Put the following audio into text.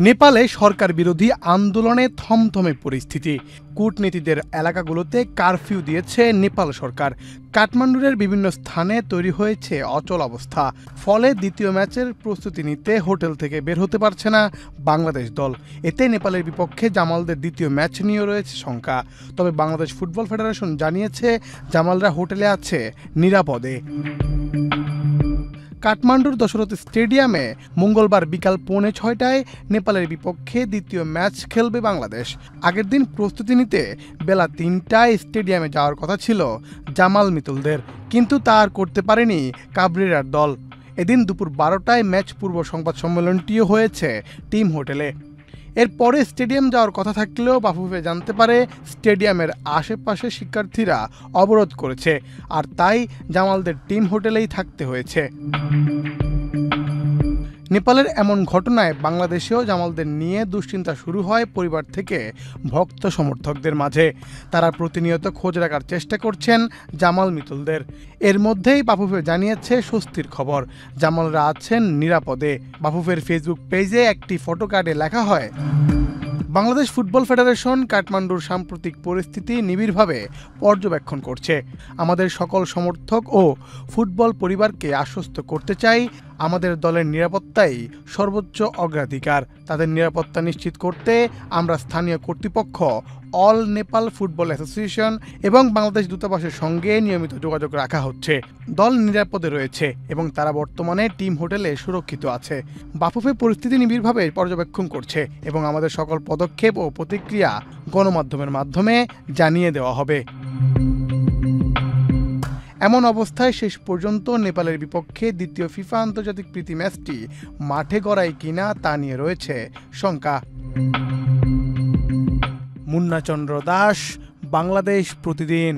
নেপালে সরকার বিরোধী আন্দোলনে থমথমে পরিস্থিতি। কূটনীতিকদের এলাকাগুলোতে কারফিউ দিয়েছে নেপাল সরকার। কাঠমান্ডুরের বিভিন্ন স্থানে তৈরি হয়েছে অচল অবস্থা। ফলে দ্বিতীয় ম্যাচের প্রস্তুতি নিতে হোটেল থেকে বের হতে পারছে না বাংলাদেশ দল। এতে নেপালের বিপক্ষে জামালদের দ্বিতীয় ম্যাচ নিয়েও রয়েছে শঙ্কা। তবে বাংলাদেশ ফুটবল ফেডারেশন জানিয়েছে জামালরা হোটেলে আছে নিরাপদে। কাঠমান্ডুর দশরথ স্টেডিয়ামে মঙ্গলবার বিকাল 6:45 নেপালের বিপক্ষে দ্বিতীয় ম্যাচ খেলবে বাংলাদেশ। আগের দিন প্রস্তুতি নিতে বেলা 3টায় স্টেডিয়ামে যাওয়ার কথা ছিল জামাল মিতুলদের, কিন্তু তা আর করতে পারেনি কাবরেরার দল। এদিন দুপুর 12টায় ম্যাচ পূর্ব সংবাদ সম্মেলনটিও হয়েছে টিম হোটেলে। এরপরে স্টেডিয়াম যাওয়ার কথা থাকলেও বাফুফে জানতে পারে স্টেডিয়ামের আশেপাশে শিক্ষার্থীরা অবরোধ করেছে, আর তাই জামালদের টিম হোটেলেই থাকতে হয়েছে। নেপালের এমন ঘটনায় বাংলাদেশেও জামালদের নিয়ে দুশ্চিন্তা শুরু হয় পরিবার থেকে ভক্ত সমর্থকদের মাঝে। তারা প্রতিনিয়ত খোঁজ রাখার চেষ্টা করছেন জামাল মিতুলদের। এর মধ্যেই বাফুফে জানিয়েছে স্বস্তির খবর, জামালরা আছেন নিরাপদে। বাফুফের ফেসবুক পেজে একটি ফটো কার্ডে লেখা হয়, বাংলাদেশ ফুটবল ফেডারেশন কাঠমান্ডুর সাম্প্রতিক পরিস্থিতি নিবিড়ভাবে পর্যবেক্ষণ করছে। আমাদের সকল সমর্থক ও ফুটবল পরিবারকে আশ্বস্ত করতে চাই, আমাদের দলের নিরাপত্তাই সর্বোচ্চ অগ্রাধিকার। তাদের নিরাপত্তা নিশ্চিত করতে আমরা স্থানীয় কর্তৃপক্ষ, অল নেপাল ফুটবল অ্যাসোসিয়েশন এবং বাংলাদেশ দূতাবাসের সঙ্গে নিয়মিত যোগাযোগ রাখা হচ্ছে। দল নিরাপদে রয়েছে এবং তারা বর্তমানে টিম হোটেলে সুরক্ষিত আছে। বাফুফে পরিস্থিতি নিবিড়ভাবে পর্যবেক্ষণ করছে এবং আমাদের সকল পদক্ষেপ ও প্রতিক্রিয়া গণমাধ্যমের মাধ্যমে জানিয়ে দেওয়া হবে। এমন অবস্থায় শেষ পর্যন্ত নেপালের বিপক্ষে দ্বিতীয় ফিফা আন্তর্জাতিক প্রীতি ম্যাচটি মাঠে গড়ায় কিনা তা নিয়ে রয়েছে শঙ্কা। মুন্না চন্দ্র দাস, বাংলাদেশ প্রতিদিন।